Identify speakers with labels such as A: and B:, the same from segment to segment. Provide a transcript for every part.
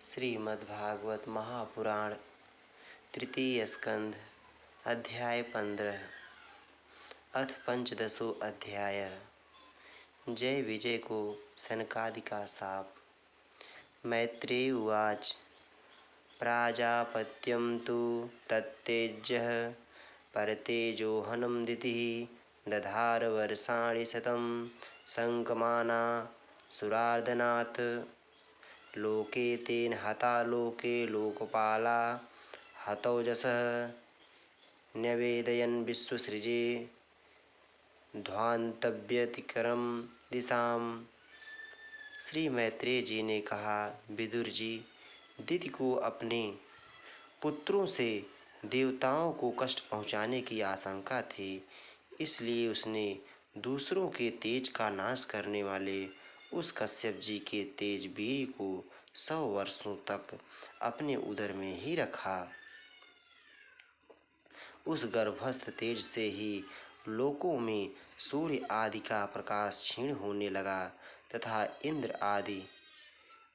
A: श्रीमद्भागवत महापुराण तृतीय स्कंध अध्याय 15 अथ पंचदशो अध्याय। जय विजय को सनकादि का शाप। मैत्रेय उवाच। प्राजापत्यं तु तत्तेजः परतेजोहनं दितिः दधार वर्षाणि शतं संकमाना सुरार्दनात्। लोके तेन हता लोके लोकपाला हतौजसः न्यवेदयन् विश्वसृजे ध्वान्तव्यतिकरम दिशाम। श्री मैत्रेय जी ने कहा, विदुर जी, दिति को अपने पुत्रों से देवताओं को कष्ट पहुँचाने की आशंका थी, इसलिए उसने दूसरों के तेज का नाश करने वाले उस कश्यप जी के तेज वीर को 100 वर्षों तक अपने उदर में ही रखा। उस गर्भस्थ तेज से ही लोकों में सूर्य आदि का प्रकाश क्षीण होने लगा तथा इंद्र आदि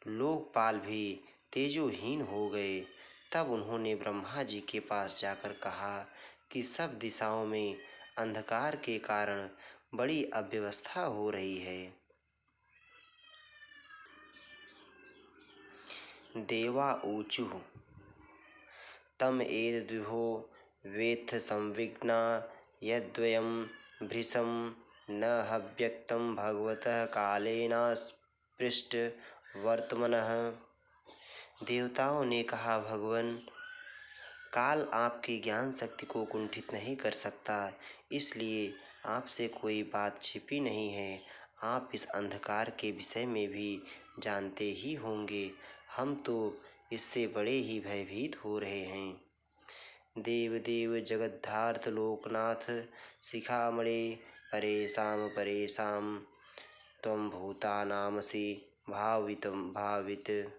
A: लोकपाल भी तेजोहीन हो गए। तब उन्होंने ब्रह्मा जी के पास जाकर कहा कि सब दिशाओं में अंधकार के कारण बड़ी अव्यवस्था हो रही है। देवा ऊचुः तम एतद्विभो वेत्थ संविघ्ना यद्वयं भृशं न हव्यक्तं भगवतः कालेनास्पृष्ट वर्तमनः। देवताओं ने कहा, भगवान, काल आपकी ज्ञान शक्ति को कुंठित नहीं कर सकता, इसलिए आपसे कोई बात छिपी नहीं है। आप इस अंधकार के विषय में भी जानते ही होंगे। हम तो इससे बड़े ही भयभीत हो रहे हैं। देव देव जगद्धार्थ लोकनाथ शिखामणे परेशाम परेशाम त्वं भूतानामसि भावित।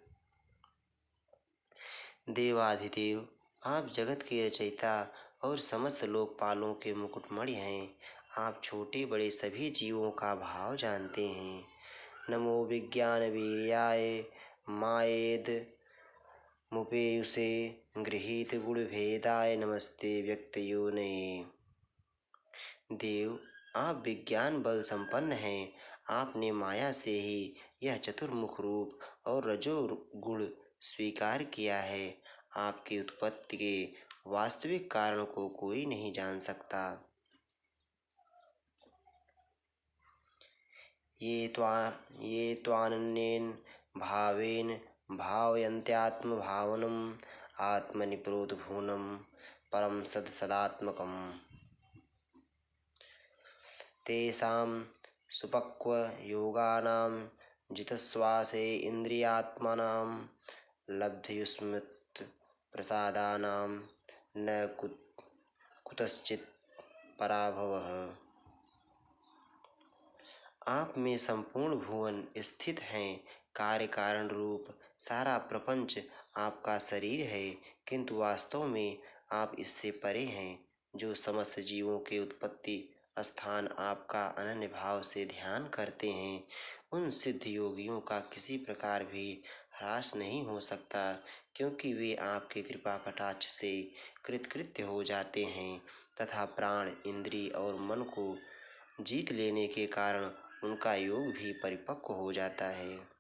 A: देवाधिदेव, आप जगत के रचयिता और समस्त लोकपालों के मुकुटमणि हैं। आप छोटे बड़े सभी जीवों का भाव जानते हैं। नमो विज्ञान वीर्याय मायेद मुपेयुषे गृहीत गुण भेदाय नमस्ते व्यक्तयोनये। देव, आप विज्ञान बल संपन्न हैं। आपने माया से ही यह चतुर्मुख रूप और रजो गुण स्वीकार किया है। आपकी उत्पत्ति के वास्तविक कारण को कोई नहीं जान सकता। ये त्वानन्येन भावेन भावयन्त्यात्मभावनम् आत्मनि प्रोद्भूनं परं सदात्मकम्। तेषां सुपक्वयोगानां जितश्वासे इन्द्रियात्मानां लब्धयुष्मत् प्रसादानां न कुतश्चित् पराभवः। आप में संपूर्ण भुवन स्थित हैं। कार्य कारण रूप सारा प्रपंच आपका शरीर है, किंतु वास्तव में आप इससे परे हैं। जो समस्त जीवों के उत्पत्ति स्थान आपका अनन्य भाव से ध्यान करते हैं, उन सिद्ध योगियों का किसी प्रकार भी ह्रास नहीं हो सकता, क्योंकि वे आपके कृपा कटाक्ष से कृतकृत्य हो जाते हैं तथा प्राण, इंद्रिय और मन को जीत लेने के कारण उनका योग भी परिपक्व हो जाता है।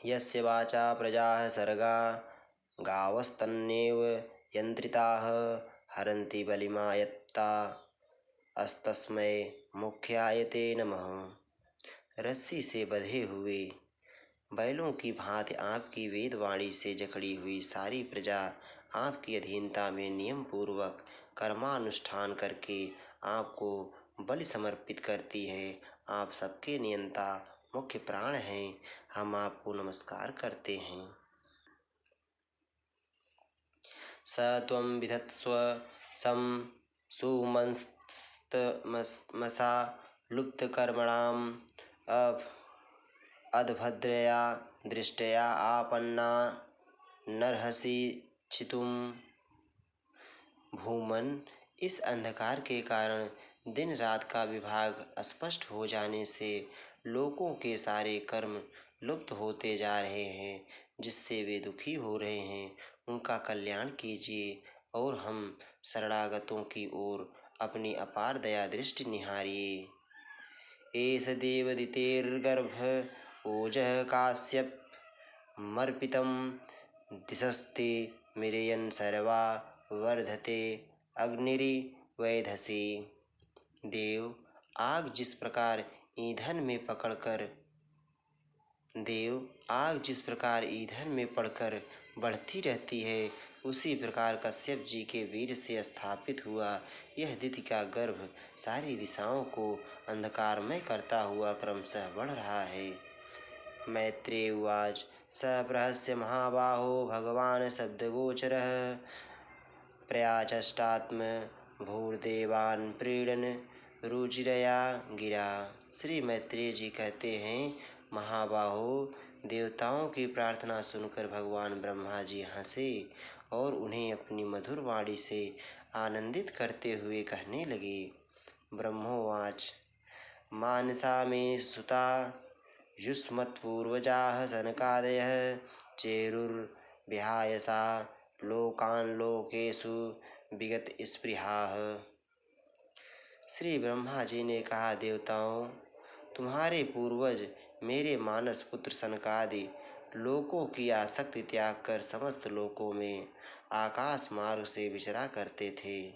A: यस्य वाचा प्रजाः सर्गा गावस्तन्नेव यन्त्रिताः हरन्ति बलिमा यत्ता अस्तस्मै मुख्याय ते नमः। रस्सी से बंधे हुए बैलों की भांति आपकी वेदवाणी से जकड़ी हुई सारी प्रजा आपकी अधीनता में नियम पूर्वक कर्मानुष्ठान करके आपको बलि समर्पित करती है। आप सबके नियंता मुख्य प्राण हैं। हम आपको नमस्कार करते हैं। स त्वं विधत्स्व सं सुमंस्तमसा लुप्तकर्मणाम् अधभद्रया दृष्टया आपन्ना नरहसि छितुम। भूमन, इस अंधकार के कारण दिन रात का विभाग स्पष्ट हो जाने से लोकों के सारे कर्म लुप्त होते जा रहे हैं, जिससे वे दुखी हो रहे हैं, उनका कल्याण कीजिए और हम शरणागतों की ओर अपनी अपार दया दृष्टि निहारिए। एष देवदितेर्गर्भ ओजः काश्यपमर्पितं दिशस्ते मिरयन् सर्वा वर्धते अग्निरिवैधसे। देव आग जिस प्रकार ईंधन में पड़कर बढ़ती रहती है, उसी प्रकार कश्यप जी के वीर से स्थापित हुआ यह दिति का गर्भ सारी दिशाओं को अंधकारमय करता हुआ क्रमशः बढ़ रहा है। मैत्रेय उवाच स प्रहस्य महाबाहो भगवान् शब्दगोचरः प्रयाचष्टात्म भूर्देवान् प्रीडन रुचिरया गिरा। श्री मैत्रेय जी कहते हैं, महाबाहो, देवताओं की प्रार्थना सुनकर भगवान ब्रह्मा जी हंसे और उन्हें अपनी मधुर वाणी से आनंदित करते हुए कहने लगे। ब्रह्मोवाच मानसा मे सुता युष्मत्पूर्वजाः सनकादयः चेरुर्विहाय सा लोकान् लोकेषु विगतस्पृहाः। श्री ब्रह्मा जी ने कहा, देवताओं, तुम्हारे पूर्वज मेरे मानस पुत्र सनकादि लोकों की आसक्ति त्याग कर समस्त लोकों में आकाश मार्ग से विचरा करते थे।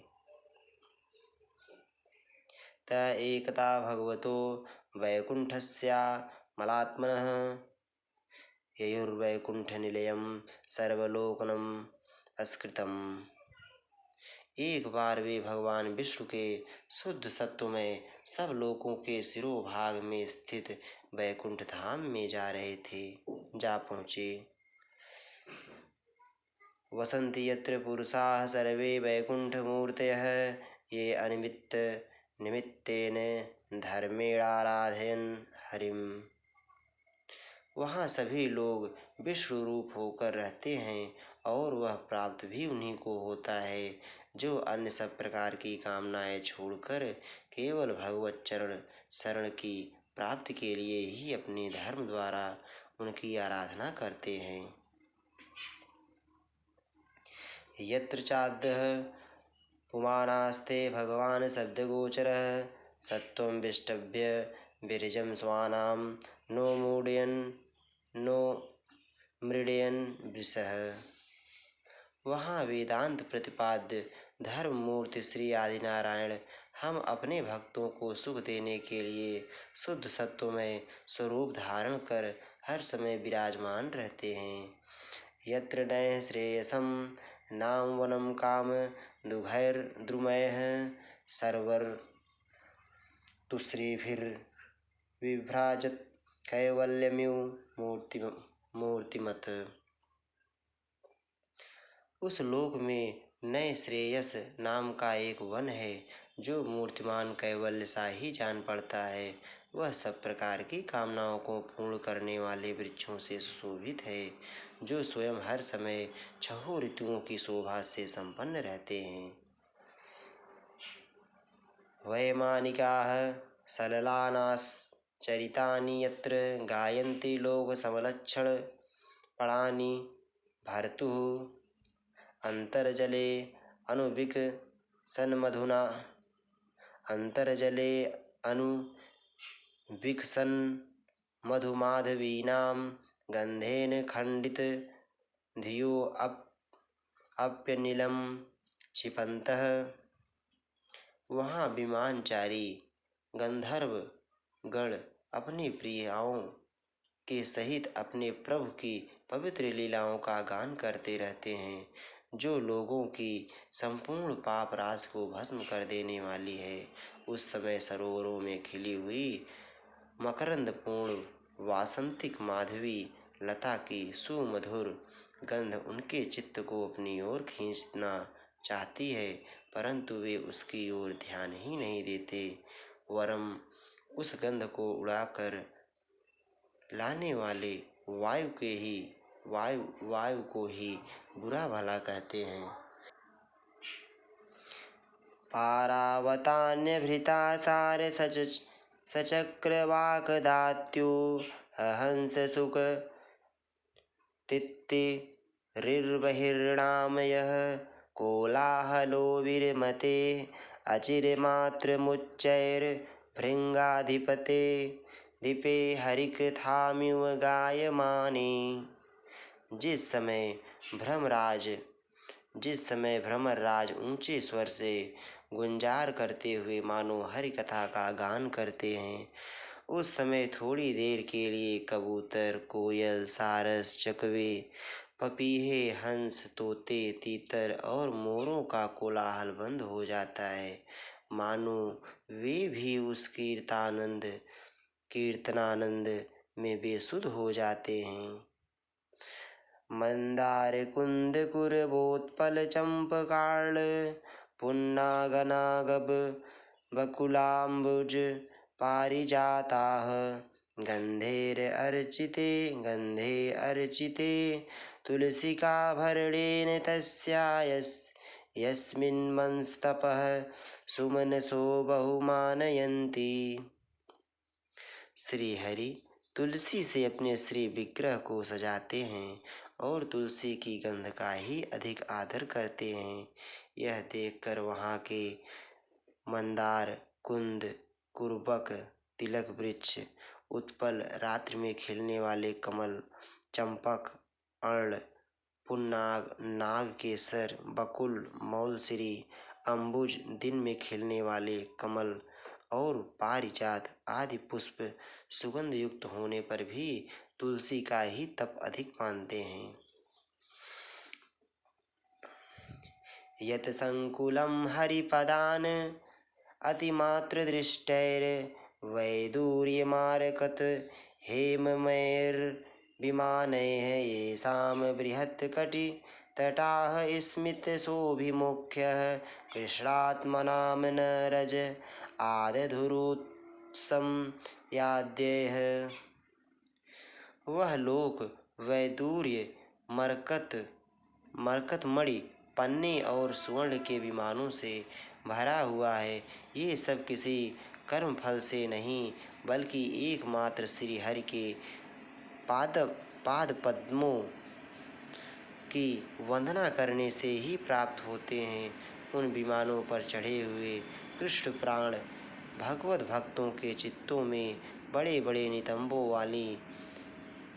A: त एकता भगवतो वैकुंठस्यामलात्मनः ययुर्वैकुंठनिलयं सर्वलोकनम् अस्कृतम्। एक बार वे भगवान विष्णु के शुद्ध सत्व में सब लोकों के शिरोभाग में स्थित वैकुंठ धाम में जा पहुँचे। वसन्ति यत्र पुरुषाः सर्वे वैकुंठमूर्तयः ये अनिमित्त निमित्तेन धर्मेणाराधयन् हरिम्। वहाँ सभी लोग विष्णु रूप होकर रहते हैं और वह प्राप्त भी उन्हीं को होता है जो अन्य सब प्रकार की कामनाएं छोड़कर केवल भगवत चरण शरण की प्राप्ति के लिए ही अपने धर्म द्वारा उनकी आराधना करते हैं। यत्र चाद्यः पुमानास्ते भगवान् शब्दगोचरः सत्वं विष्टभ्य विरजं स्वानां नो मृडयन् वृषः। वहाँ वेदांत प्रतिपाद्य धर्म मूर्ति श्री आदिनारायण हम अपने भक्तों को सुख देने के लिए शुद्ध सत्व में स्वरूप धारण कर हर समय विराजमान रहते हैं। यत्र नैः श्रेयसं नाम वनं काम दुघैर्द्रुमयः सर्वर तुश्रीभिर्विभ्राजत् कैवल्यमिव मूर्तिमत्। उस लोक में नए श्रेयस नाम का एक वन है जो मूर्तिमान कैवल्य सा ही जान पड़ता है। वह सब प्रकार की कामनाओं को पूर्ण करने वाले वृक्षों से सुशोभित है, जो स्वयं हर समय छहों ऋतुओं की शोभा से संपन्न रहते हैं। वैमानिकाः सललानाश्चरितानि यत्र गायन्ति लोकसमलक्षणपणानि भर्तुः अंतर्जले अनुविकसन मधुमाधवीनां गंधेन खंडित धियो अप्यनिलम क्षिपन्तः। वहाँ विमानचारी गंधर्व गण अपनी प्रियाओं के सहित अपने प्रभु की पवित्र लीलाओं का गान करते रहते हैं, जो लोगों की संपूर्ण पाप राशि को भस्म कर देने वाली है। उस समय सरोवरों में खिली हुई मकरंदपूर्ण वासंतिक माधवी लता की सुमधुर गंध उनके चित्त को अपनी ओर खींचना चाहती है, परंतु वे उसकी ओर ध्यान ही नहीं देते, वरम उस गंध को उड़ाकर लाने वाले वायु को ही बुरा भला कहते हैं। पारावतान्यभृता सार सचक्रवाकदात्यो अहंस सुख तित्तिरिर्बहिर्नामयः कोलाहलो विरमते अचिरमात्रमुच्चैर्भृङ्गाधिपते दीपे हरिकथामिव गायमाने। जिस समय भ्रमरराज ऊंचे स्वर से गुंजार करते हुए मानो हरि कथा का गान करते हैं, उस समय थोड़ी देर के लिए कबूतर, कोयल, सारस, चकवे, पपीहे, हंस, तोते, तीतर और मोरों का कोलाहल बंद हो जाता है, मानो वे भी उस कीर्तनानंद में बेसुध हो जाते हैं। मंदार कुंद कुरबोत्पल चंपकार्ण पुन्नागनागब बकुलाम्बुज पारिजाताः गंधे अर्चिते तुलसिका भरणेन तस्या यस्मिन्मंस्तपः सुमनसो बहुमानयन्ति। श्री हरि तुलसी से अपने श्री विग्रह को सजाते हैं और तुलसी की गंध का ही अधिक आदर करते हैं। यह देखकर वहाँ के मंदार, कुंद, कुरबक, तिलक वृक्ष, उत्पल, रात्रि में खिलने वाले कमल, चंपक, अर्ण, पुन्नाग, नागकेसर, बकुल, मौलसिरी, अंबुज, दिन में खिलने वाले कमल और पारिजात आदि पुष्प सुगंध युक्त होने पर भी तुलसी का ही तप अधिक मानते हैं। यत संकुलं हरिपदान अतिमात्र दृष्टैर वैदूर्यमारकत हेममैर्विमानैः येषां बृहत्कटि तटाः स्मितशोभिमुख्यः कृष्णात्मनां न रज आदधुरुत्सं याद्यः। वह लोक वैदूर्य, मरकत मणि, पन्ने और स्वर्ण के विमानों से भरा हुआ है। ये सब किसी कर्म फल से नहीं बल्कि एकमात्र श्री हरि के पाद पद्मों की वंदना करने से ही प्राप्त होते हैं। उन विमानों पर चढ़े हुए कृष्ण प्राण भगवत भक्तों के चित्तों में बड़े बड़े नितंबों वाली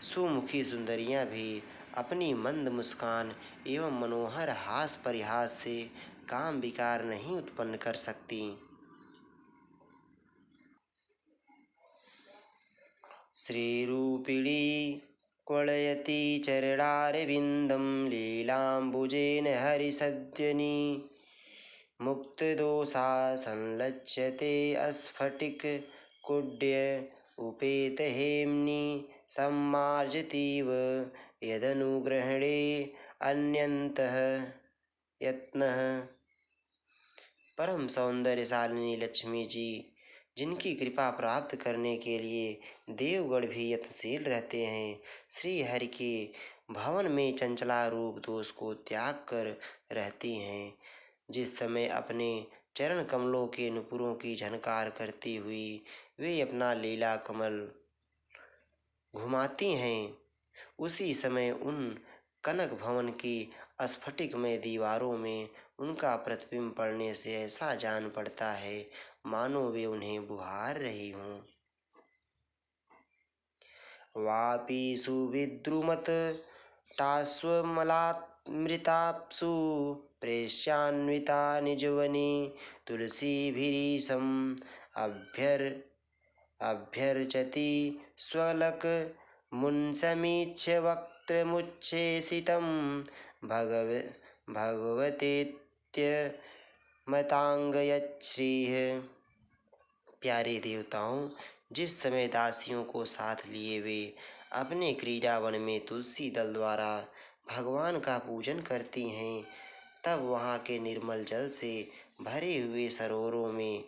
A: सुमुखी सुंदरियां भी अपनी मंद मुस्कान एवं मनोहर हास परिहास से काम विकार नहीं उत्पन्न कर सकती। श्रीरूपिणी क्वलयति चरणारविन्दं लीलाम्बुजेन हरिसद्यनि मुक्तदोषा संलक्ष्यते स्फटिककुड्य उपेतहेम्नि सम्मार्जतीव यदनुग्रहणे अन्यन्तः यत्नः। परम सौंदर्यशालिनी लक्ष्मी जी, जिनकी कृपा प्राप्त करने के लिए देवगण भी यत्नशील रहते हैं, श्री हरि के भवन में चंचला रूप दोष को त्याग कर रहती हैं। जिस समय अपने चरण कमलों के नुपुरों की झनकार करती हुई वे अपना लीला कमल घुमाती हैं, उसी समय उन कनक भवन की स्फटिकमय दीवारों में उनका प्रतिबिंब पड़ने से ऐसा जान पड़ता है मानो वे उन्हें बुहार रही हों। वापी सुविद्रुमत टास्वमलामृताप्सु प्रेष्यान्विता निजवने तुलसीभिरीशम् अभ्यर्चति स्वलक मुन्समीक्ष्य वक्त्रमुच्छेसितं भगवतेत्यमतांगयच्छ्रीः। प्यारे देवताओं, जिस समय दासियों को साथ लिए वे अपने क्रीड़ावन में तुलसी दल द्वारा भगवान का पूजन करती हैं, तब वहाँ के निर्मल जल से भरे हुए सरोवरों में,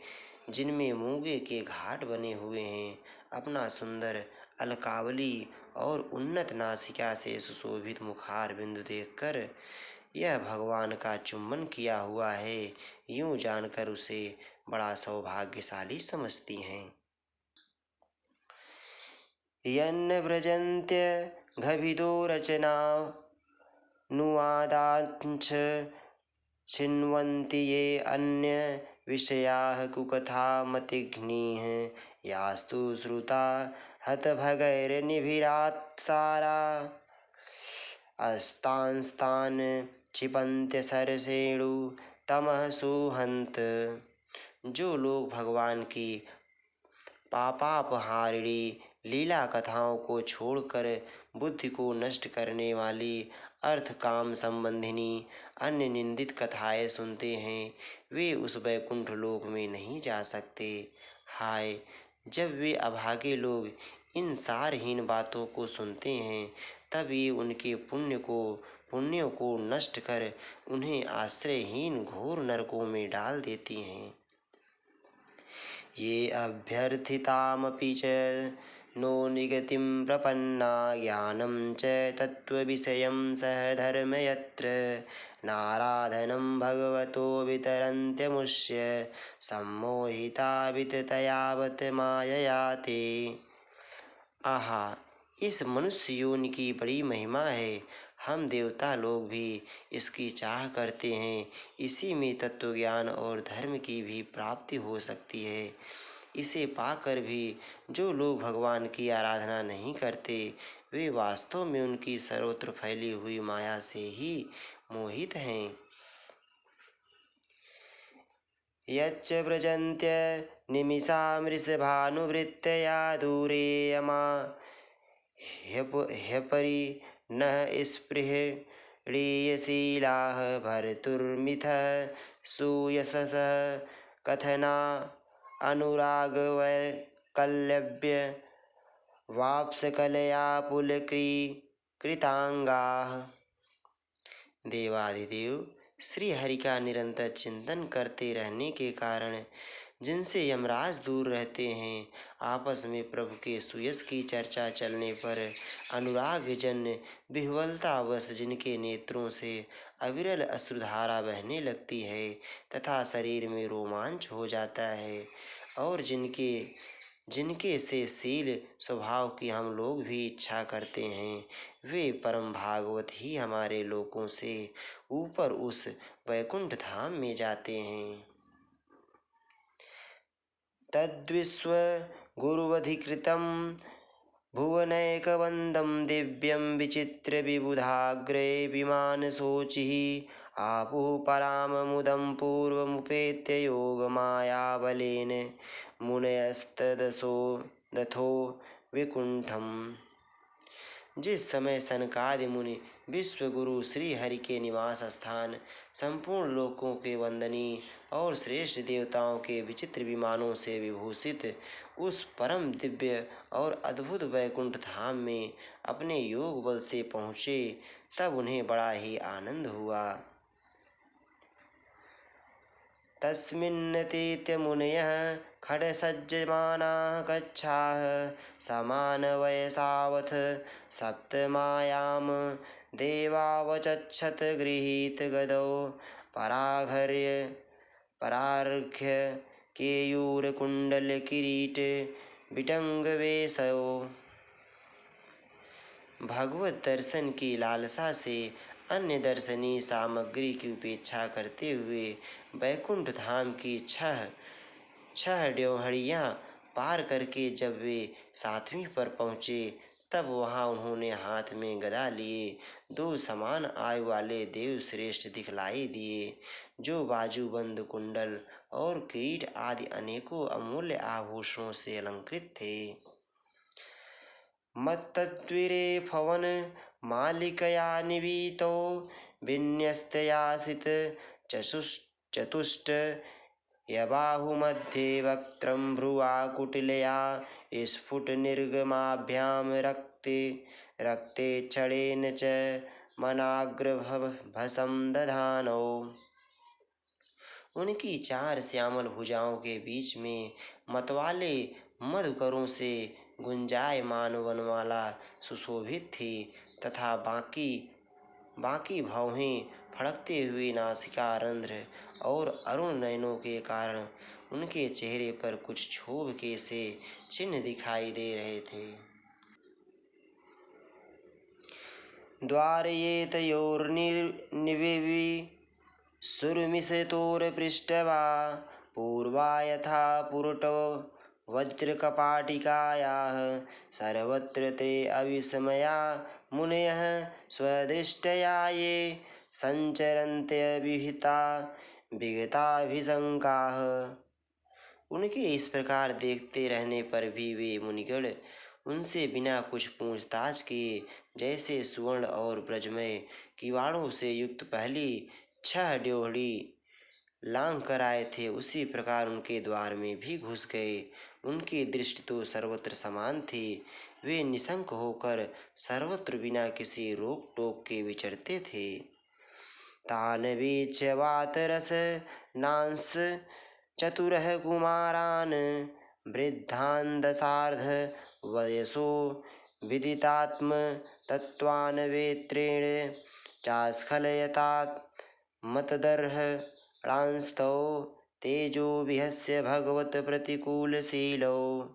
A: जिनमें मूंगे के घाट बने हुए हैं, अपना सुंदर अलकावली और उन्नत नासिका से सुशोभित मुखार बिंदु देखकर यह भगवान का चुम्बन किया हुआ है, यूं जानकर उसे बड़ा सौभाग्यशाली समझती हैं। यन्न व्रजन्त्यघभिदो रचना नुवादांश छिन्वन्ति ये अन्य विषयाः कुकथामतिघ्नीः यास्तु श्रुता हतभगैर्निभिरात्सारा अस्तांस्तान् क्षिपन्त्यसरसेणु तमः सुहन्त। जो लोग भगवान की पापापहारिणी लीला कथाओं को छोड़कर बुद्धि को नष्ट करने वाली अर्थ काम संबंधिनी अन्य निंदित कथाएं सुनते हैं, वे उस वैकुंठ लोक में नहीं जा सकते। हाय, जब वे अभागे लोग इन सारहीन बातों को सुनते हैं, तब ये उनके पुण्यों को नष्ट कर उन्हें आश्रयहीन घोर नरकों में डाल देती हैं। ये अभ्यर्थितामपि च नो निगतिं प्रपन्ना ज्ञानं च तत्त्वविषयं सहधर्म यत्र नाराधनं भगवतो वितरन्त्यमुष्य सम्मोहिता विततयावत् मायया ते। आहा, इस मनुष्य योनि की बड़ी महिमा है। हम देवता लोग भी इसकी चाह करते हैं। इसी में तत्व ज्ञान और धर्म की भी प्राप्ति हो सकती है। इसे पाकर भी जो लोग भगवान की आराधना नहीं करते, वे वास्तव में उनकी सर्वत्र फैली हुई माया से ही मोहित हैं। यच्च व्रजन्त्य निमिषामृषभानुवृत्तया दूरे यमा ह्यपरि न स्पृहणीयशीलाः भर्तुर्मिथः सुयशसः कथना अनुरागवैकल्यव्य वाप्सकलया पुलकीकृतांगाः। देवाधिदेव श्री हरि का निरंतर चिंतन करते रहने के कारण जिनसे यमराज दूर रहते हैं, आपस में प्रभु के सुयश की चर्चा चलने पर अनुरागजन्य विह्वलतावश जिनके नेत्रों से अविरल अश्रुधारा बहने लगती है तथा शरीर में रोमांच हो जाता है, और जिनके से शील स्वभाव की हम लोग भी इच्छा करते हैं, वे परम भागवत ही हमारे लोकों से ऊपर उस वैकुंठ धाम में जाते हैं। तद्विश्व गुरुवधिकृतं भुवनैकवन्दं दिव्यं विचित्र विबुधाग्रे विमानशोचिः आपुः पराममुदं पूर्वमुपेत्य योगमायाबलेन मुनयस्तदथो विकुंठम्। जिस समय सनकादि मुनि विश्वगुरु श्री हरि के निवास स्थान संपूर्ण लोकों के वंदनीय और श्रेष्ठ देवताओं के विचित्र विमानों से विभूषित उस परम दिव्य और अद्भुत वैकुंठ धाम में अपने योग बल से पहुँचे, तब उन्हें बड़ा ही आनंद हुआ। तस्मिन्नतीत्य मुनयः खड्गसज्जमानाः कक्षाः समानवयसावथ सप्तमायां देवावचक्षत गृहीतगदौ परार्घ्य केयूरकुण्डलकिरीट विटंगवेशौ। भगवत दर्शन की लालसा से अन्य दर्शनीय सामग्री की उपेक्षा करते हुए वैकुंठ धाम की छह ड्योहड़ियाँ पार करके जब वे 7वीं पर पहुँचे, तब वहाँ उन्होंने हाथ में गदा लिए 2 समान आयु वाले देव श्रेष्ठ दिखलाई दिए, जो बाजूबंद कुंडल और किरीट आदि अनेकों अमूल्य आभूषणों से अलंकृत थे। मत्तत्विरे पवन मालिकया निवीतो विन्यस्तयासित चतुष्ट यबाहुमध्ये वक्त्रं भ्रुवाकुटिलया स्फुट निर्गमाभ्याम रक्ते क्षणेन च मनाग्रभसं दधानौ। उनकी 4 श्यामल भुजाओं के बीच में मतवाले मधुकरों से गुंजायमान वनमाला सुशोभित थी तथा बाकी भौहें फड़कते हुए नासिका रंध्र और अरुण नयनों के कारण उनके चेहरे पर कुछ क्षोभ के से चिन्ह दिखाई दे रहे थे। द्वारयेतयोर्निविवि सुरमिषतोरपृष्ठवा पूर्वा यथा पुरटो वज्रकपाटिकायाः सर्वत्र ते अविस्मया मुनयः स्वदृष्टया ये संचरन्त्यभिहिता विगताभिशंकाः। उनके इस प्रकार देखते रहने पर भी वे मुनिगण उनसे बिना कुछ पूछताछ किए जैसे सुवर्ण और ब्रजमय किवाड़ों से युक्त पहली 6 ड्योढ़ी लांघ कर आए थे उसी प्रकार उनके द्वार में भी घुस गए। उनकी दृष्टि तो सर्वत्र समान थी। वे निशंक होकर सर्वत्र बिना किसी रोक टोक के विचरते थे। तान वीक्ष्य वातरस नांस चतुरः कुमारान् वृद्धान् दशार्ध वयसो विदितात्म तत्त्वान् वेत्रेण चास्खलयतात् मतदर्हणांस्तौ तेजो विहस्य भगवत प्रतिकूलशीलौ।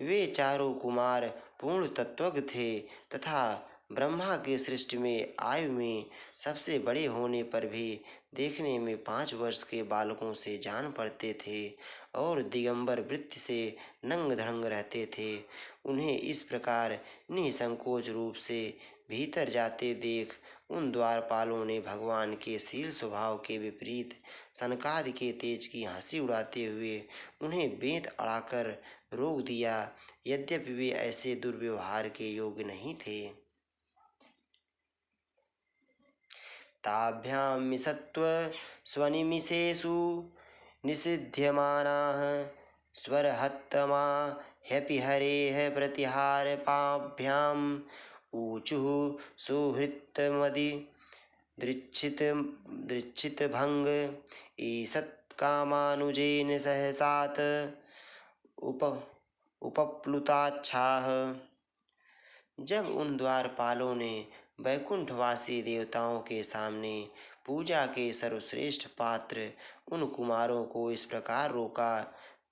A: वे चारों कुमार पूर्ण तत्वज्ञ थे तथा ब्रह्मा की सृष्टि में आयु में सबसे बड़े होने पर भी देखने में 5 वर्ष के बालकों से जान पड़ते थे और दिगंबर वृत्ति से नंग धड़ंग रहते थे। उन्हें इस प्रकार निसंकोच रूप से भीतर जाते देख उन द्वारपालों ने भगवान के शील स्वभाव के विपरीत सनकादि के तेज की हंसी उड़ाते हुए उन्हें बेंत अड़ाकर रोक दिया, यद्यपि वे ऐसे दुर्व्यवहार के योग्य नहीं थे। ताभ्यां मिषत्व स्वनिमिषेषु निषिध्यमानाः स्वरहत्तमा ह्यपि हरेः प्रतिहारपाभ्याम् ऊचुः सुहृत्तमदि दृच्छितभंग ईषत्कामानुजेन सहसात् उपप्लुताच्छाः। जब उन द्वारपालों ने वैकुंठवासी देवताओं के सामने पूजा के सर्वश्रेष्ठ पात्र उन कुमारों को इस प्रकार रोका,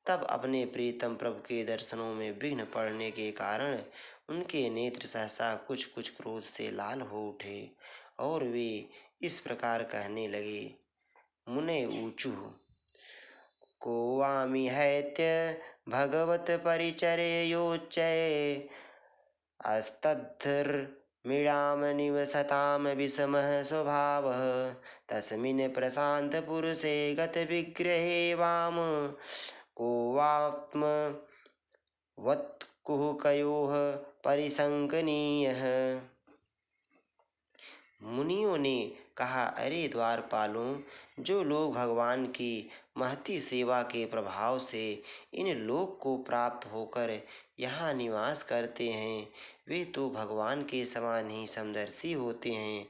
A: तब अपने प्रीतम प्रभु के दर्शनों में विघ्न पड़ने के कारण उनके नेत्र सहसा कुछ कुछ क्रोध से लाल हो उठे और वे इस प्रकार कहने लगे। मुने ऊचु को वामि हैत्य भगवत परिचर्योच्चये अस्तद्धर्मिणाम निवसताम विषमः स्वभावः तस्मिन् प्रशांत पुरुषे गत विग्रहे वाम को वात्म वत्कुहकयोः परिसंकनीयः। मुनियों ने कहा, अरे द्वारपालों, जो लोग भगवान की महती सेवा के प्रभाव से इन लोक को प्राप्त होकर यहाँ निवास करते हैं वे तो भगवान के समान ही समदर्शी होते हैं।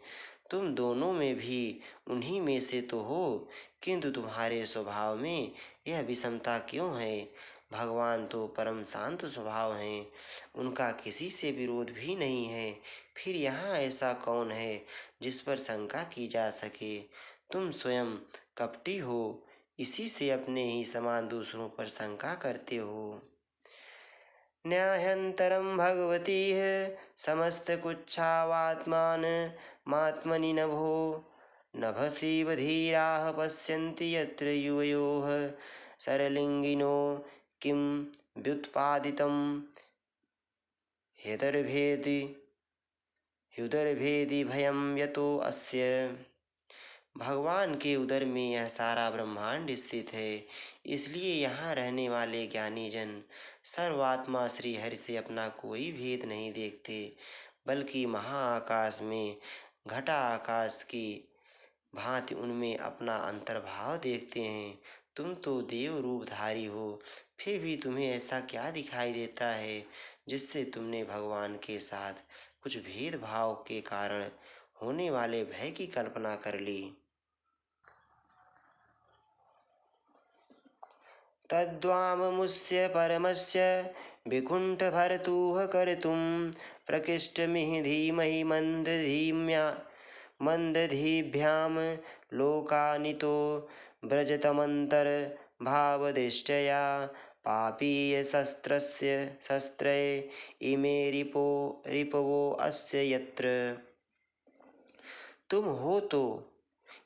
A: तुम दोनों में भी उन्हीं में से तो हो, किंतु तुम्हारे स्वभाव में यह विषमता क्यों है? भगवान तो परम शांत स्वभाव हैं, उनका किसी से विरोध भी नहीं है। फिर यहाँ ऐसा कौन है जिस पर शंका की जा सके? तुम स्वयं कपटी हो, इसी से अपने ही समान दूसरों पर शंका करते हो। न्याह्यंतरं भगवतीः समस्तकुच्छावात्मान मात्मनि नभो नभसीव धीराः पश्यन्ति यत्र युवयोः सरलिंगिनो किं व्युत्पादितं ह्युदरभेदि भयं यतो अस्य। भगवान के उदर में यह सारा ब्रह्मांड स्थित है, इसलिए यहाँ रहने वाले ज्ञानी जन सर्वात्मा श्री हरि से अपना कोई भेद नहीं देखते, बल्कि महाआकाश में घटा आकाश की भांति उनमें अपना अंतर्भाव देखते हैं। तुम तो देव रूपधारी हो, फिर भी तुम्हें ऐसा क्या दिखाई देता है जिससे तुमने भगवान के साथ कुछ भेदभाव के कारण होने वाले भय की कल्पना कर ली। तद्वाममुष्य परमस्य विकुंठ भरतुः कर्तुं प्रकृष्टमिह धीमहि मंदधीभ्यां लोकानितो व्रजतमंतर भावदृष्टया पापीय शस्त्रे इमे रिपवो अस्य यत्र। तुम हो तो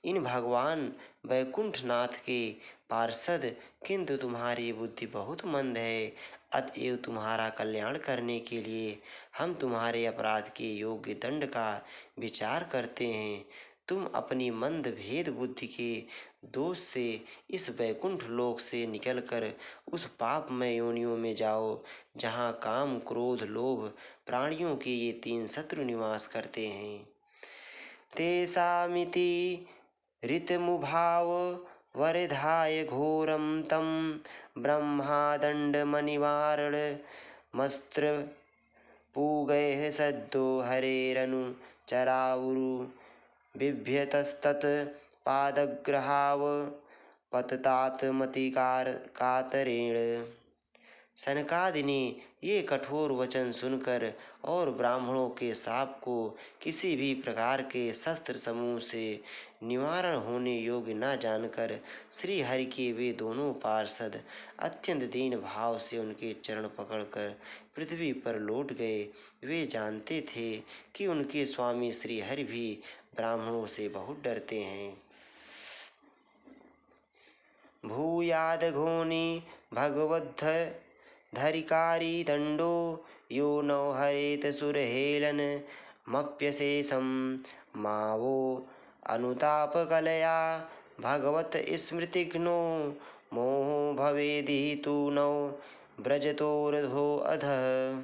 A: इन भगवान वैकुंठनाथ के पार्षद, किंतु तुम्हारी बुद्धि बहुत मंद है। अतएव तुम्हारा कल्याण करने के लिए हम तुम्हारे अपराध के योग्य दंड का विचार करते हैं। तुम अपनी मंद भेद बुद्धि के दोष से इस वैकुंठ लोक से निकलकर उस पापमय योनियों में जाओ, जहाँ काम, क्रोध, लोभ प्राणियों के ये 3 शत्रु निवास करते हैं। तेषामिति ऋतमुभाव वरधाय घोरं तं ब्रह्मादण्डमनिवारणमस्त्रपूगैः सद्यो हरेरनुचरावुरु बिभ्यतस्तत् पादग्रहाव पततात कातरेण। सनकादि ने ये कठोर वचन सुनकर और ब्राह्मणों के शाप को किसी भी प्रकार के शस्त्र समूह से निवारण होने योग्य न जानकर श्री हरि के वे दोनों पार्षद अत्यंत दीन भाव से उनके चरण पकड़कर पृथ्वी पर लौट गए। वे जानते थे कि उनके स्वामी श्री हरि भी ब्राह्मणों से बहुत डरते हैं। भूयादघोनि भगवद्ध धरिकारी दंडो यो नो हरेत सुरहेलन मप्यशेषम मावो अनुताप कलया भगवत स्मृतिघ्नो मोहो भवेदि तु नो ब्रजतोरधो अधः।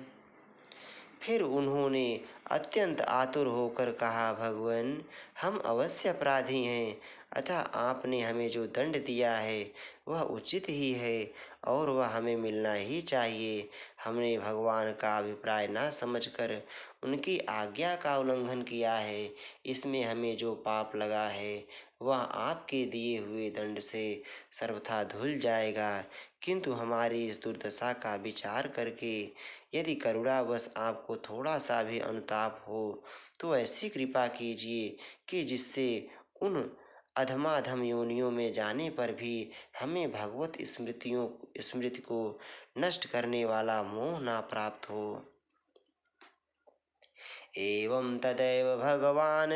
A: फिर उन्होंने अत्यंत आतुर होकर कहा, भगवान, हम अवश्य अपराधी हैं, अतः आपने हमें जो दंड दिया है वह उचित ही है और वह हमें मिलना ही चाहिए। हमने भगवान का अभिप्राय न समझकर उनकी आज्ञा का उल्लंघन किया है। इसमें हमें जो पाप लगा है वह आपके दिए हुए दंड से सर्वथा धुल जाएगा, किंतु हमारी इस दुर्दशा का विचार करके यदि करुणावश आपको थोड़ा सा भी अनुताप हो तो ऐसी कृपा कीजिए कि जिससे उन अधमाधम योनियों में जाने पर भी हमें भगवत स्मृति को नष्ट करने वाला मोह ना प्राप्त हो। एवं तदैव भगवान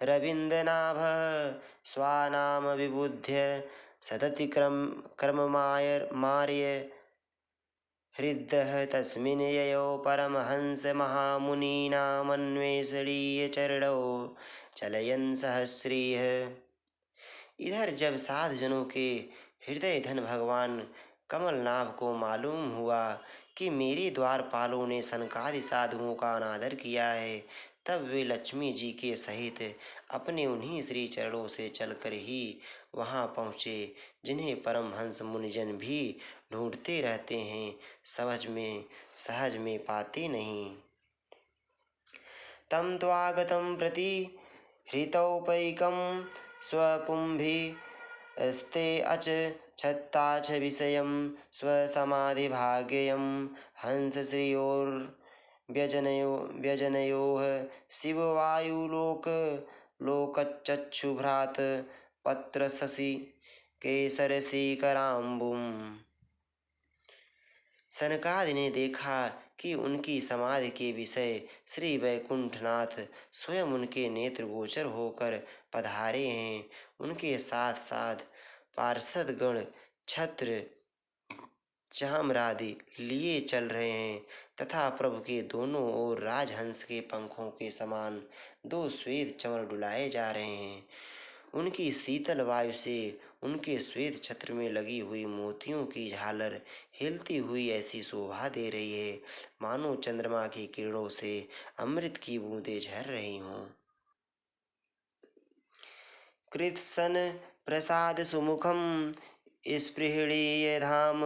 A: रविन्द्रनाभः स्वानाम विबुध्य सतति कर्ममार्य हृदयः तस्मिन् ययौ परमहंस महामुनीनामन्वेषणीय चरणौ चलयन् सहस्रीः। इधर जब साधुजनों के हृदय धन भगवान कमलनाभ को मालूम हुआ कि मेरे द्वारपालों ने सनकादि साधुओं का अनादर किया है, तब वे लक्ष्मी जी के सहित अपने उन्हीं श्री चरणों से चलकर ही वहां पहुँचे, जिन्हें परमहंस मुनिजन भी ढूंढते रहते हैं, सहज में पाते नहीं। तम त्वागतं प्रति हृतौपैकं स्वपुंभिस्ते अच छत्ताच विषयं स्वसमाधिभाग्यं हंसश्रियोर्व्यजनयोः शिववायुलोकचक्षुभ्रात पत्रशशि केसरशिखराम्बुम्। सनकादि ने देखा कि उनकी समाधि के विषय श्री वैकुंठनाथ स्वयं उनके नेत्र गोचर होकर पधारे हैं। उनके साथ साथ पार्षद गण छत्र चाम्रादि लिए चल रहे हैं तथा प्रभु के दोनों ओर राजहंस के पंखों के समान 2 श्वेत चंवर डुलाए जा रहे हैं। उनकी शीतल वायु से उनके श्वेत छत्र में लगी हुई मोतियों की झालर हिलती हुई ऐसी शोभा दे रही है, मानो चंद्रमा की किरणों से अमृत की बूंदें झर रही हों। कृत्सन प्रसाद सुमुखम स्पृहणीय धाम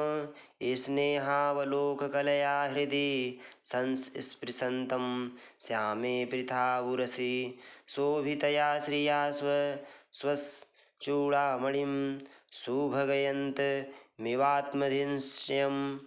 A: स्नेहावलोककलया हृदि संस्पृशन्तं श्यामे पृथावुरसि शोभितया श्रिया स्वश्चूडामणिं सुभगयन्तमिवात्मधिंस्यम्।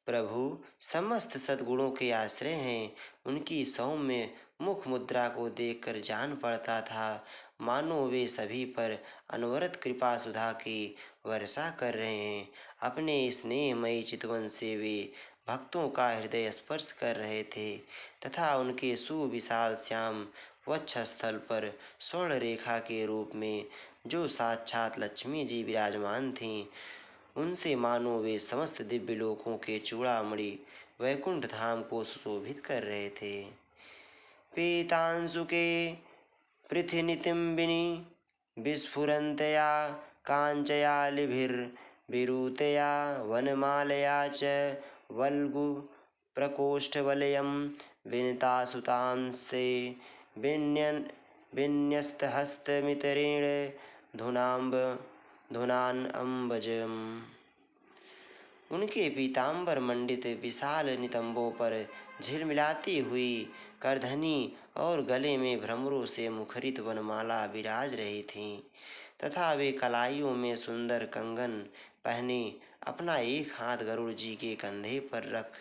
A: प्रभु समस्त सद्गुणों के आश्रय हैं। उनकी सौम्य मुख मुद्रा को देखकर जान पड़ता था मानो वे सभी पर अनवरत कृपा सुधा की वर्षा कर रहे हैं। अपने स्नेहमयी चितवन से वे भक्तों का हृदय स्पर्श कर रहे थे तथा उनके सुविशाल श्याम वक्षस्थल पर स्वर्ण रेखा के रूप में जो साक्षात लक्ष्मी जी विराजमान थीं, उनसे मानो वे समस्त दिव्य लोकों के चूड़ामणि वैकुंठ धाम को सुशोभित कर रहे थे। पीतांशुके पृथिनितिम्बिनी विस्फुरन्तया काञ्चयालिभिर्विरुतया वनमालया च वल्गुप्रकोष्ठवलयं विनीतासुतांसे विन्यस्तहस्तमितरेण धुनान्अम्बजम्। उनके पीताम्बर मंडित विशाल नितंबों पर झिलमिलाती हुई करधनी और गले में भ्रमरों से मुखरित वनमाला विराज रही थी तथा वे कलाइयों में सुंदर कंगन पहने अपना एक हाथ गरुड़ जी के कंधे पर रख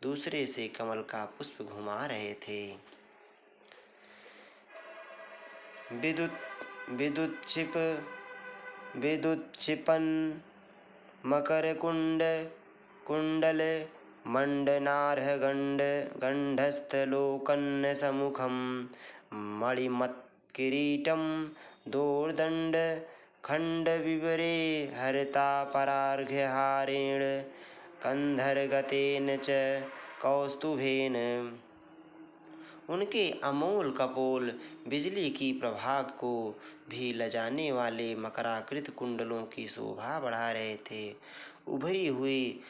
A: दूसरे से कमल का पुष्प घुमा रहे थे। विद्युत्क्षिपन मकरकुंड कुंडल मंडनार्हगंड गंढस्थलोकन्न समुखम मणिमत्किरीटं दोर्दंड खंड विवरे हरता परार्घ्यहारेण कंधरगतेन च कौस्तुभेन। उनके अमोल कपोल बिजली की प्रभा को भी लजाने वाले मकराकृत कुंडलों की शोभा बढ़ा रहे थे। उभरी हुई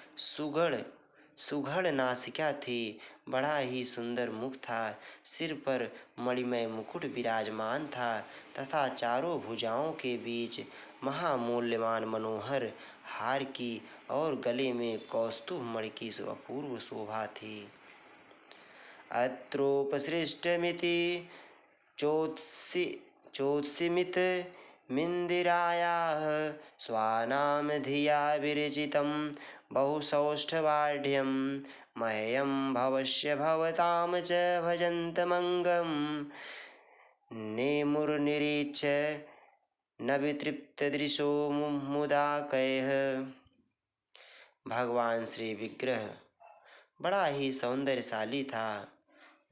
A: सुघड़ नासिका थी, बड़ा ही सुंदर मुख था, सिर पर मणिमय मुकुट विराजमान था तथा चारों भुजाओं के बीच महामूल्यवान मनोहर हार की और गले में कौस्तुभ मणि की अपूर्व शोभा थी। अत्रोपसृष्टमिति चोत्सिमित मिन्दिरायाः स्वानां धिया विरचितं बहुसौष्ठवाढ्यं मह्यं भवस्य भवतां च भजन्तमङ्गं नेमुर्निरीच्य न वितृप्तदृशो मुदा कैः। भगवान श्री विग्रह बड़ा ही सौंदर्यशाली था।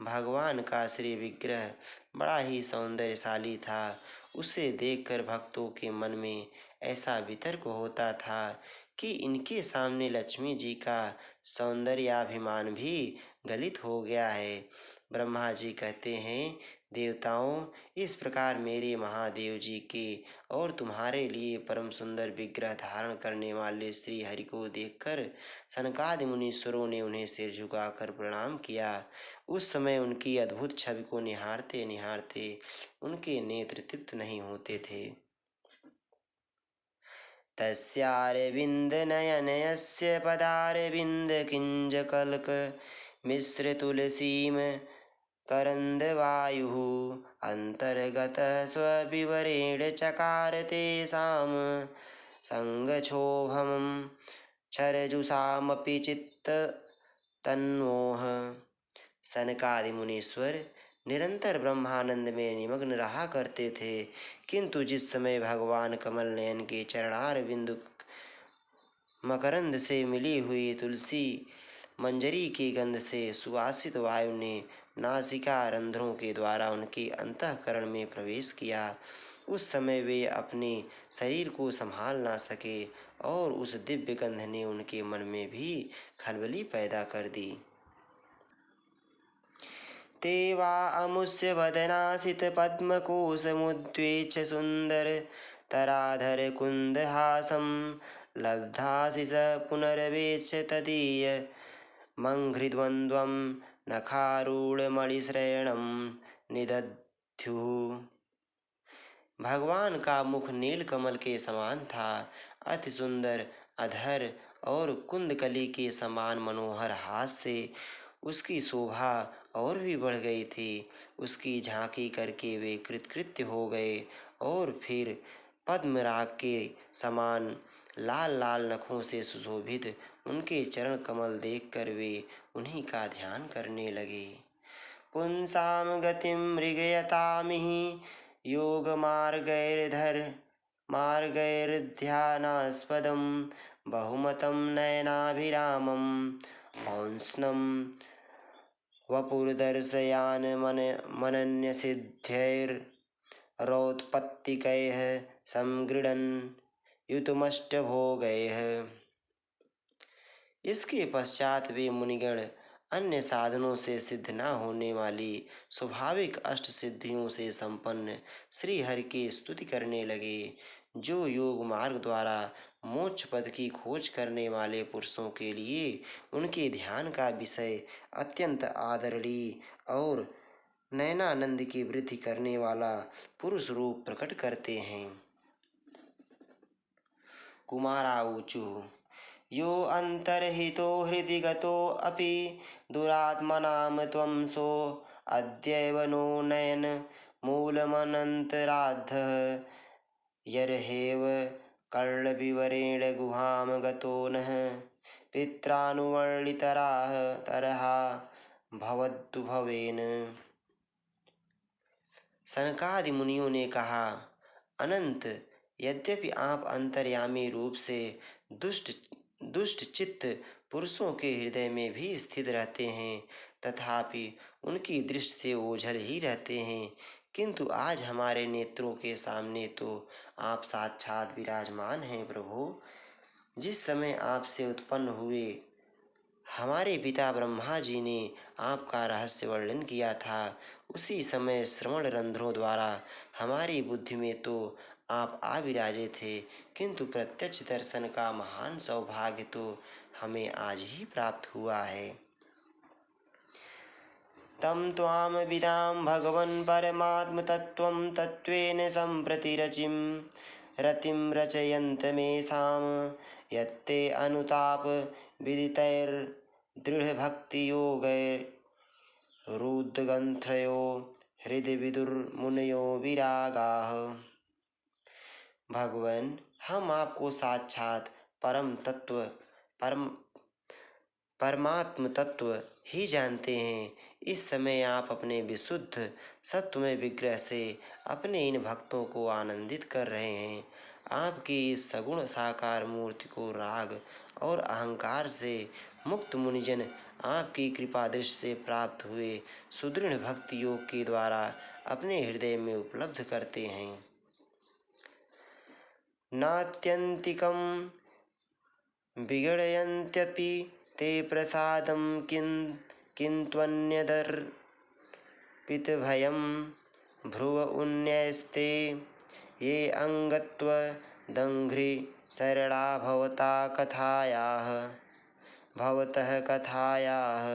A: भगवान का श्री विग्रह बड़ा ही सौंदर्यशाली था। उसे देखकर भक्तों के मन में ऐसा वितर्क होता था कि इनके सामने लक्ष्मी जी का सौंदर्याभिमान भी गलित हो गया है। ब्रह्मा जी कहते हैं, देवताओं, इस प्रकार मेरे महादेव जी के और तुम्हारे लिए परम सुंदर विग्रह धारण करने वाले श्री हरि को देखकर सनकादि मुनीश्वरों ने उन्हें सिर झुकाकर प्रणाम किया। उस समय उनकी अद्भुत छवि को निहारते निहारते उनके नेत्र तृप्त नहीं होते थे। तस्यारविन्दनयनस्य पदारविन्दकिञ्जकल्क मिश्रतुलसीं करन्दवायुः अन्तर्गतः स्वविवरेण चकार तेषां सङ्गक्षोभं क्षरजुषामपि चित्ततन्मोह। सनकादि मुनीश्वर निरंतर ब्रह्मानंद में निमग्न रहा करते थे, किंतु जिस समय भगवान कमल नयन के चरणार बिंदु मकरंद से मिली हुई तुलसी मंजरी की गंध से सुवासित वायु ने नासिका रंध्रों के द्वारा उनके अंतःकरण में प्रवेश किया, उस समय वे अपने शरीर को संभाल ना सके और उस दिव्य गंध ने उनके मन में भी खलबली पैदा कर दी। ते वा अमुष्य वदनासित पद्मकोशमुद्वेच्छ सुंदर तराधर कुंदहासं लब्धासि स पुनर्वेक्ष तदीय मंघ्रिद्वन्द्वं नखारूढ़मणिश्रयणं निदध्युः। भगवान का मुख नील कमल के समान था, अति सुंदर अधर और कुंदकली के समान मनोहर हाथ से उसकी शोभा और भी बढ़ गई थी। उसकी झांकी करके वे कृतकृत्य हो गए और फिर पद्मराग के समान लाल लाल नखों से सुशोभित उनके चरण कमल देखकर वे उन्हीं का ध्यान करने लगे। पुंसां गतिं मृगयतामिहि मार्गैर्ध्यानास्पदं बहुमतं नयनाभिरामं औष्णं वपुर्दर्शयानमनन्यसिद्ध्यैरौत्पत्तिकैः संगृह्णन् युतमष्टभोगैः। इसके पश्चात वे मुनिगण अन्य साधनों से सिद्ध न होने वाली स्वाभाविक अष्ट सिद्धियों से संपन्न श्री हरि की स्तुति करने लगे, जो योग मार्ग द्वारा मोक्ष पद की खोज करने वाले पुरुषों के लिए उनके ध्यान का विषय अत्यंत आदरणीय और नयनानंद की वृद्धि करने वाला पुरुष रूप प्रकट करते हैं। कुमाराऊचु यो अंतर्हितो हृदि गतो अपि दुरात्मनां त्वं सो अद्यैव नो नयन मूलमनन्तराद्धः यर्हेव कर्णविवरेण गुहां गतो नः पित्रानुवर्णितराः तरहा भवद्भवेन। सनकादि मुनियों ने कहा, अनंत, यद्यपि आप अंतर्यामी रूप से दुष्ट चित्त पुरुषों के हृदय में भी स्थित रहते हैं, तथापि उनकी दृष्टि से ओझल ही रहते हैं, किंतु आज हमारे नेत्रों के सामने तो आप साक्षात विराजमान हैं। प्रभु, जिस समय आपसे उत्पन्न हुए हमारे पिता ब्रह्मा जी ने आपका रहस्य वर्णन किया था, उसी समय श्रवण रंध्रों द्वारा हमारी बुद्धि में तो आप आ विराजे थे, किंतु प्रत्यक्ष दर्शन का महान सौभाग्य तो हमें आज ही प्राप्त हुआ है। तम त्वाम विदाम भगवन् परमात्म तत्त्वं तत्त्वेन सम्प्रति रतिं रचयन्त मेषां यत्ते अनुताप विदितैर्दृढ़ भक्ति योगैरुद्गन्थयो हृदि विदुर्मुनयो विरागाः। भगवान, हम आपको साक्षात परमात्म तत्व ही जानते हैं। इस समय आप अपने विशुद्ध सत्वमय विग्रह से अपने इन भक्तों को आनंदित कर रहे हैं। आपकी इस सगुण साकार मूर्ति को राग और अहंकार से मुक्त मुनिजन आपकी कृपा दृष्टि से प्राप्त हुए सुदृढ़ भक्ति योग के द्वारा अपने हृदय में उपलब्ध करते हैं। नात्यंतिकं विगणयन्त्यपि ते प्रसादं किन्त्वन्यदर्पितभयं भ्रुव उन्नयस्ते ये अंगत्वदङ्घ्रिशरणा भवतः कथायाः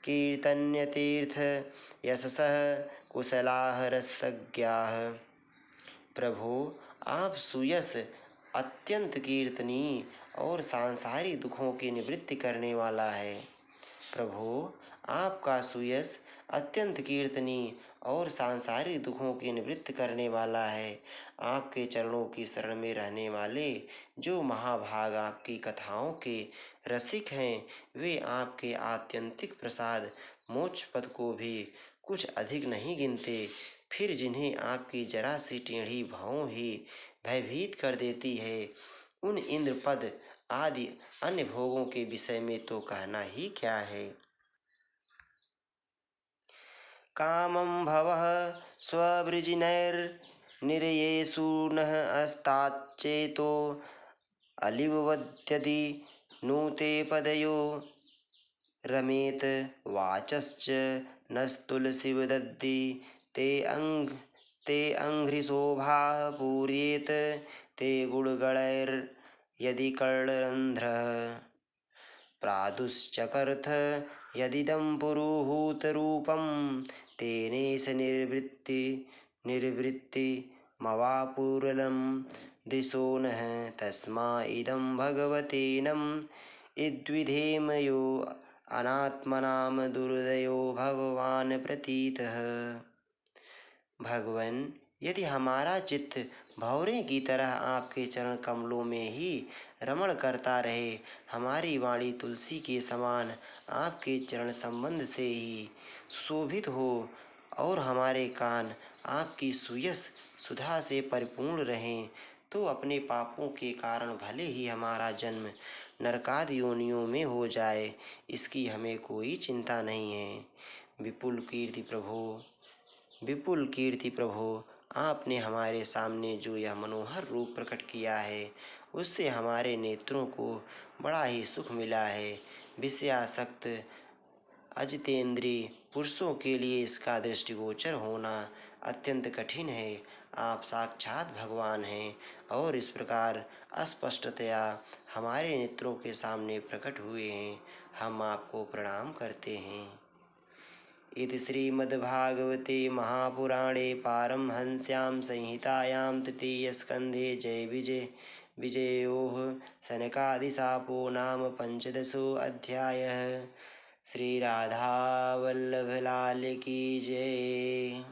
A: कीर्तन्यतीर्थ यशसः कुशलाः रसज्ञाः। प्रभु, आप सुयश, अत्यंत कीर्तनीय और सांसारिक दुखों की निवृत्ति करने वाला है। प्रभु, आपका सुयश अत्यंत कीर्तनीय और सांसारिक दुखों की निवृत्ति करने वाला है। आपके चरणों की शरण में रहने वाले जो महाभाग आपकी कथाओं के रसिक हैं, वे आपके आत्यंतिक प्रसाद मोक्ष पद को भी कुछ अधिक नहीं गिनते। फिर जिन्हें आपकी जरा सी टेढ़ी भौं ही भयभीत कर देती है, उन इंद्र पद आदि अन्य भोगों के विषय में तो कहना ही क्या है। कामं भवः स्ववृजिनैर्निरयेषु नः अस्ताच्चेतो अलिववद्यदि नूते पदयो रमेत वाचश्च नस्तुलसिवदद्दि ते अंघ्रिशोभा पूर्येत ते गुणगणैर्यदि कर्णरन्ध्रः प्रादुश्चकर्थ यदिदं पुरुहूतरूपं तेनेश निर्वृत्तिमवापुरलं दिशो नः तस्मा इदं भगवतेनं इद्विधेम यो अनात्मनाम दुर्दयो भगवान प्रतीतः। भगवन, यदि हमारा चित्त भंवरे की तरह आपके चरण कमलों में ही रमण करता रहे, हमारी वाणी तुलसी के समान आपके चरण संबंध से ही सुशोभित हो और हमारे कान आपकी सुयस सुधा से परिपूर्ण रहें, तो अपने पापों के कारण भले ही हमारा जन्म नरकादि योनियों में हो जाए, इसकी हमें कोई चिंता नहीं है। विपुल कीर्ति प्रभो, विपुल कीर्ति प्रभो, आपने हमारे सामने जो यह मनोहर रूप प्रकट किया है, उससे हमारे नेत्रों को बड़ा ही सुख मिला है। विषयासक्त अजितेंद्रिय पुरुषों के लिए इसका दृष्टिगोचर होना अत्यंत कठिन है। आप साक्षात भगवान हैं और इस प्रकार अस्पष्टतया हमारे नेत्रों के सामने प्रकट हुए हैं। हम आपको प्रणाम करते हैं। इति श्रीमद्भागवते महापुराणे पारमहंस्यां संहितायां तृतीयस्कन्धे जय विजयोः सनकादिशापो नाम पंचदशोऽध्यायः। श्री राधा वल्लभ लाल की जय।